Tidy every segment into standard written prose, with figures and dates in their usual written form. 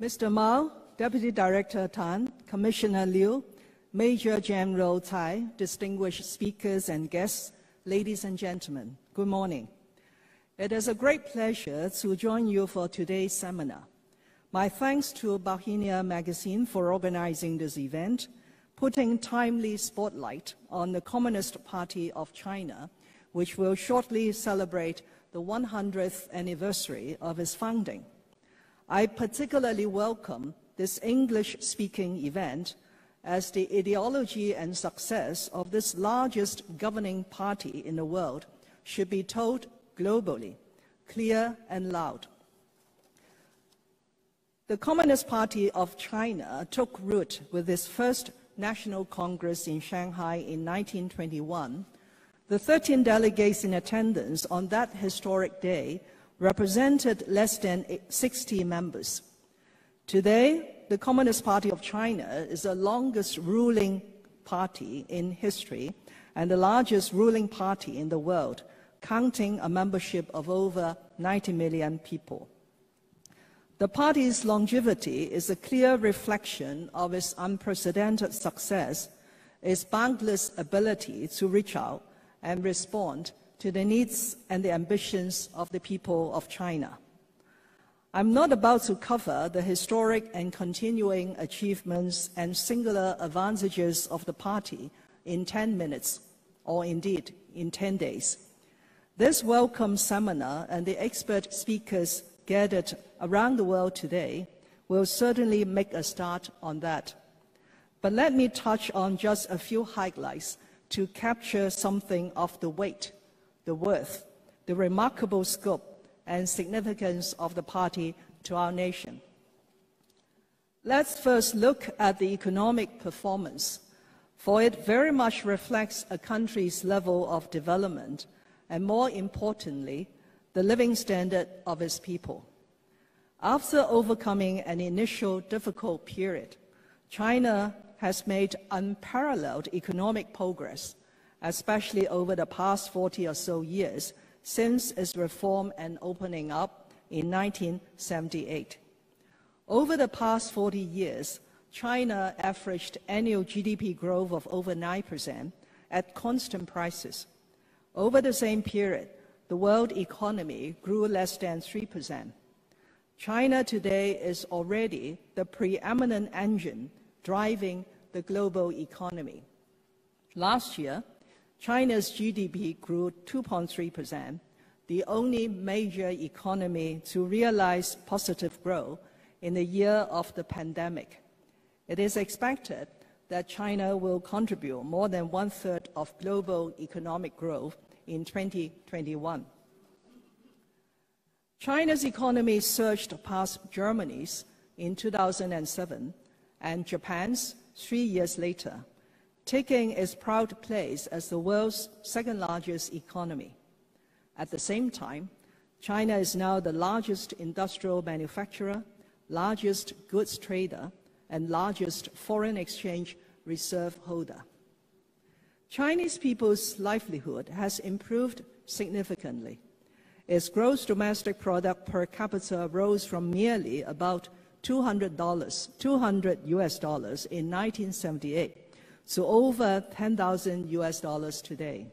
Mr. Mao, Deputy Director Tan, Commissioner Liu, Major General Tsai, distinguished speakers and guests, ladies and gentlemen, good morning. It is a great pleasure to join you for today's seminar. My thanks to Bohemia Magazine for organizing this event, putting timely spotlight on the Communist Party of China, which will shortly celebrate the 100th anniversary of its founding. I particularly welcome this English-speaking event as the ideology and success of this largest governing party in the world should be told globally, clear and loud. The Communist Party of China took root with its first National Congress in Shanghai in 1921. The 13 delegates in attendance on that historic day represented less than 60 members. Today, the Communist Party of China is the longest ruling party in history and the largest ruling party in the world, counting a membership of over 90 million people. The party's longevity is a clear reflection of its unprecedented success, its boundless ability to reach out and respond to the needs and the ambitions of the people of China. I'm not about to cover the historic and continuing achievements and singular advantages of the party in 10 minutes, or indeed in 10 days. This welcome seminar and the expert speakers gathered around the world today will certainly make a start on that. But let me touch on just a few highlights to capture something of the weight, the worth, the remarkable scope and significance of the party to our nation. Let's first look at the economic performance, for it very much reflects a country's level of development and, more importantly, the living standard of its people. After overcoming an initial difficult period, China has made unparalleled economic progress, especially over the past 40 or so years since its reform and opening up in 1978. Over the past 40 years, China averaged annual GDP growth of over 9% at constant prices. Over the same period, the world economy grew less than 3%. China today is already the preeminent engine driving the global economy. Last year, China's GDP grew 2.3%, the only major economy to realize positive growth in the year of the pandemic. It is expected that China will contribute more than 1/3 of global economic growth in 2021. China's economy surged past Germany's in 2007 and Japan's 3 years later, taking its proud place as the world's second-largest economy. At the same time, China is now the largest industrial manufacturer, largest goods trader, and largest foreign exchange reserve holder. Chinese people's livelihood has improved significantly. Its gross domestic product per capita rose from merely about $200 US in 1978 to over $10,000 US today.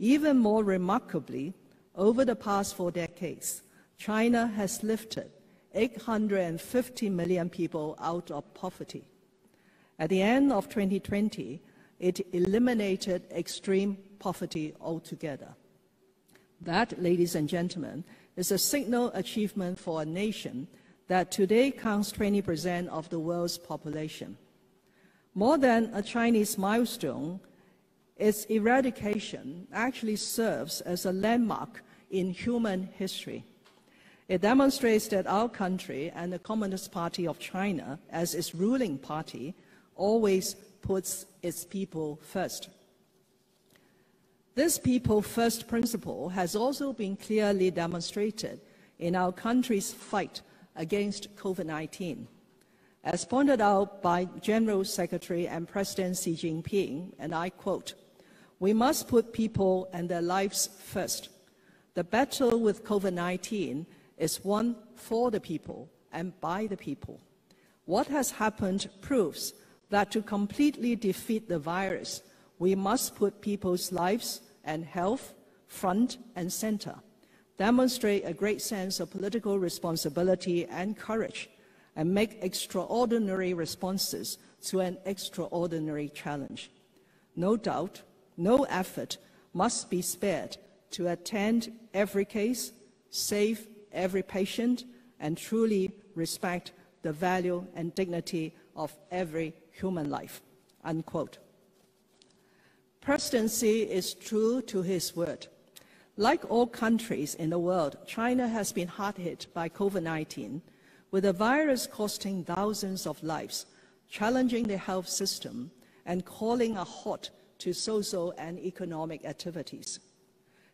Even more remarkably, over the past 4 decades, China has lifted 850 million people out of poverty. At the end of 2020, it eliminated extreme poverty altogether. That, ladies and gentlemen, is a signal achievement for a nation that today counts 20% of the world's population. More than a Chinese milestone, its eradication actually serves as a landmark in human history. It demonstrates that our country and the Communist Party of China, as its ruling party, always puts its people first. This people-first principle has also been clearly demonstrated in our country's fight against COVID-19. As pointed out by General Secretary and President Xi Jinping, and I quote, "We must put people and their lives first. The battle with COVID-19 is one for the people, and by the people. What has happened proves that to completely defeat the virus, we must put people's lives and health front and center, demonstrate a great sense of political responsibility and courage, and make extraordinary responses to an extraordinary challenge. No doubt, no effort must be spared to attend every case, save every patient, and truly respect the value and dignity of every human life." Unquote. President Xi is true to his word. Like all countries in the world, China has been hard hit by COVID-19, with the virus costing thousands of lives, challenging the health system, and calling a halt to social and economic activities.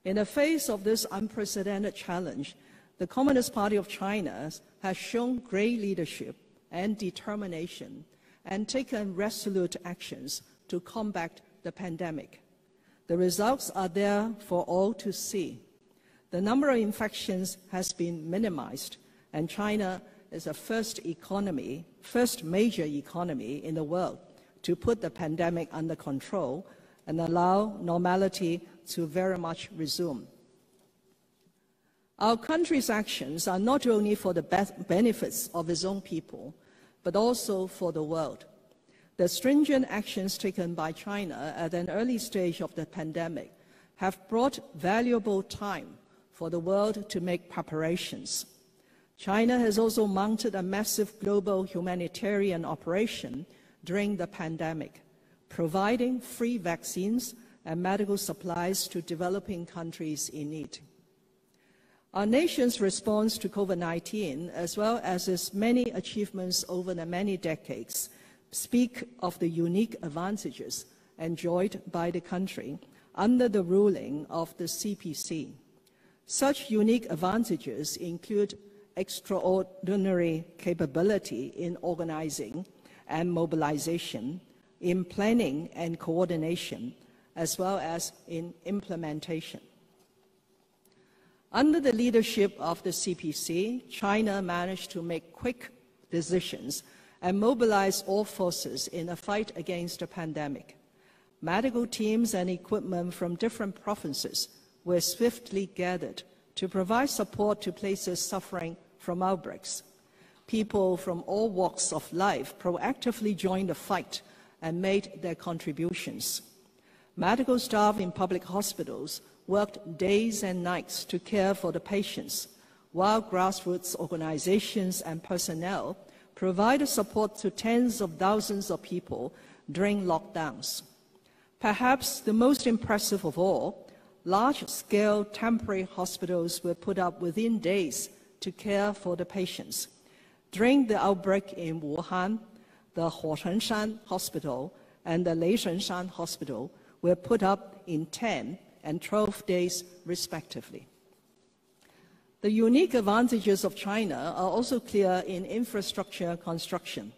In the face of this unprecedented challenge, the Communist Party of China has shown great leadership and determination and taken resolute actions to combat the pandemic. The results are there for all to see. The number of infections has been minimized, and China is the first major economy in the world to put the pandemic under control and allow normality to very much resume. Our country's actions are not only for the benefits of its own people, but also for the world. The stringent actions taken by China at an early stage of the pandemic have brought valuable time for the world to make preparations. China has also mounted a massive global humanitarian operation during the pandemic, providing free vaccines and medical supplies to developing countries in need. Our nation's response to COVID-19, as well as its many achievements over the many decades, speak of the unique advantages enjoyed by the country under the ruling of the CPC. Such unique advantages include extraordinary capability in organizing and mobilization, in planning and coordination, as well as in implementation. Under the leadership of the CPC, China managed to make quick decisions and mobilize all forces in the fight against the pandemic. Medical teams and equipment from different provinces were swiftly gathered to provide support to places suffering from outbreaks. People from all walks of life proactively joined the fight and made their contributions. Medical staff in public hospitals worked days and nights to care for the patients, while grassroots organizations and personnel provided support to tens of thousands of people during lockdowns. Perhaps the most impressive of all, large-scale temporary hospitals were put up within days to care for the patients. During the outbreak in Wuhan, the Huochengshan Hospital and the Leishanshan Hospital were put up in 10 and 12 days, respectively. The unique advantages of China are also clear in infrastructure construction.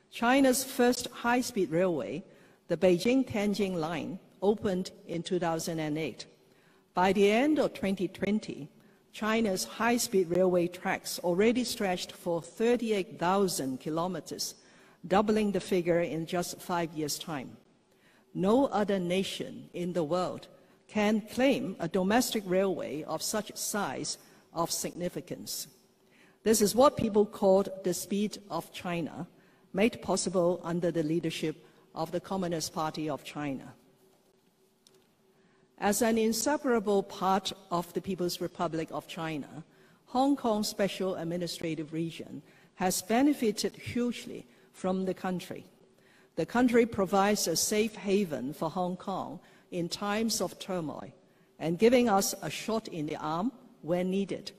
China's first high-speed railway, the Beijing-Tianjin line, opened in 2008. By the end of 2020, China's high-speed railway tracks already stretched for 38,000 kilometers, doubling the figure in just 5 years' time. No other nation in the world can claim a domestic railway of such size of significance. This is what people called the speed of China, made possible under the leadership of the Communist Party of China. As an inseparable part of the People's Republic of China, Hong Kong's Special Administrative Region has benefited hugely from the country. The country provides a safe haven for Hong Kong in times of turmoil and giving us a shot in the arm when needed.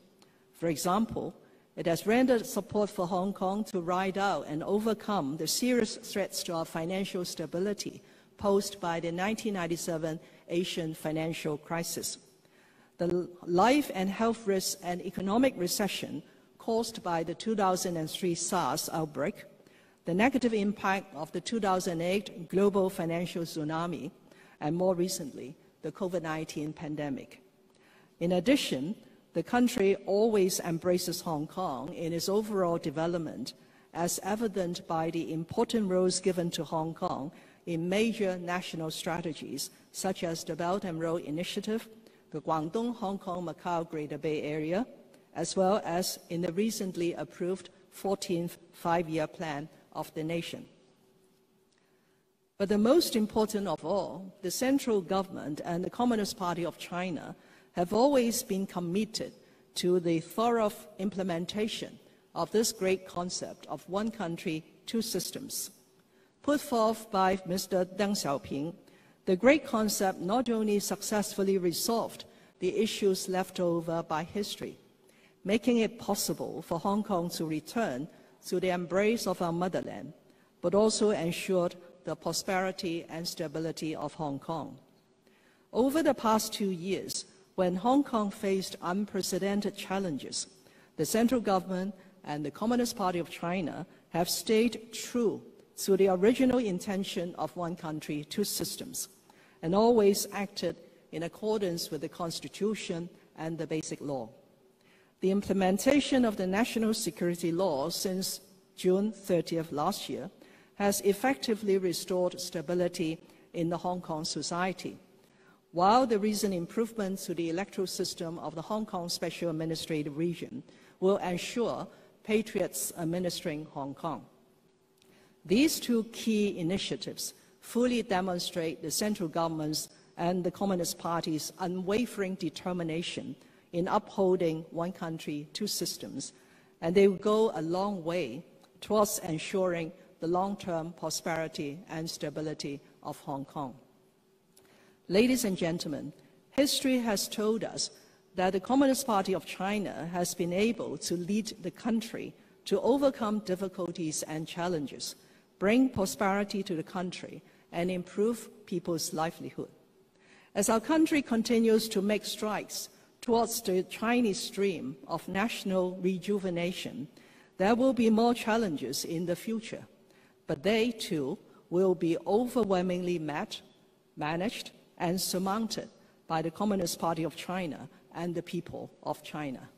For example, it has rendered support for Hong Kong to ride out and overcome the serious threats to our financial stability posed by the 1997 Asian financial crisis. The life and health risks and economic recession caused by the 2003 SARS outbreak, the negative impact of the 2008 global financial tsunami, and more recently, the COVID-19 pandemic. In addition, the country always embraces Hong Kong in its overall development, as evident by the important roles given to Hong Kong in major national strategies, such as the Belt and Road Initiative, the Guangdong, Hong Kong, Macau Greater Bay Area, as well as in the recently approved 14th Five-Year Plan of the nation. But the most important of all, the central government and the Communist Party of China have always been committed to the thorough implementation of this great concept of one country, two systems. Put forth by Mr. Deng Xiaoping, the great concept not only successfully resolved the issues left over by history, making it possible for Hong Kong to return to the embrace of our motherland, but also ensured the prosperity and stability of Hong Kong. Over the past 2 years, when Hong Kong faced unprecedented challenges, the central government and the Communist Party of China have stayed true to the original intention of one country, two systems, and always acted in accordance with the Constitution and the Basic Law. The implementation of the national security law since June 30th last year has effectively restored stability in the Hong Kong society, while the recent improvements to the electoral system of the Hong Kong Special Administrative Region will ensure patriots administering Hong Kong. These two key initiatives fully demonstrate the central government's and the Communist Party's unwavering determination in upholding one country, two systems, and they will go a long way towards ensuring the long-term prosperity and stability of Hong Kong. Ladies and gentlemen, history has told us that the Communist Party of China has been able to lead the country to overcome difficulties and challenges, bring prosperity to the country, and improve people's livelihood. As our country continues to make strides towards the Chinese dream of national rejuvenation, there will be more challenges in the future, but they too will be overwhelmingly met, managed, and surmounted by the Communist Party of China and the people of China.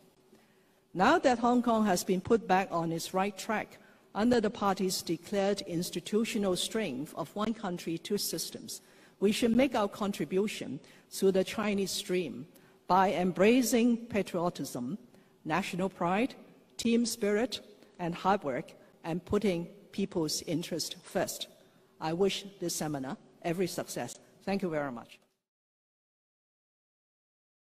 Now that Hong Kong has been put back on its right track under the party's declared institutional strength of one country, two systems, we should make our contribution to the Chinese dream by embracing patriotism, national pride, team spirit, and hard work, and putting people's interest first. I wish this seminar every success. Thank you very much.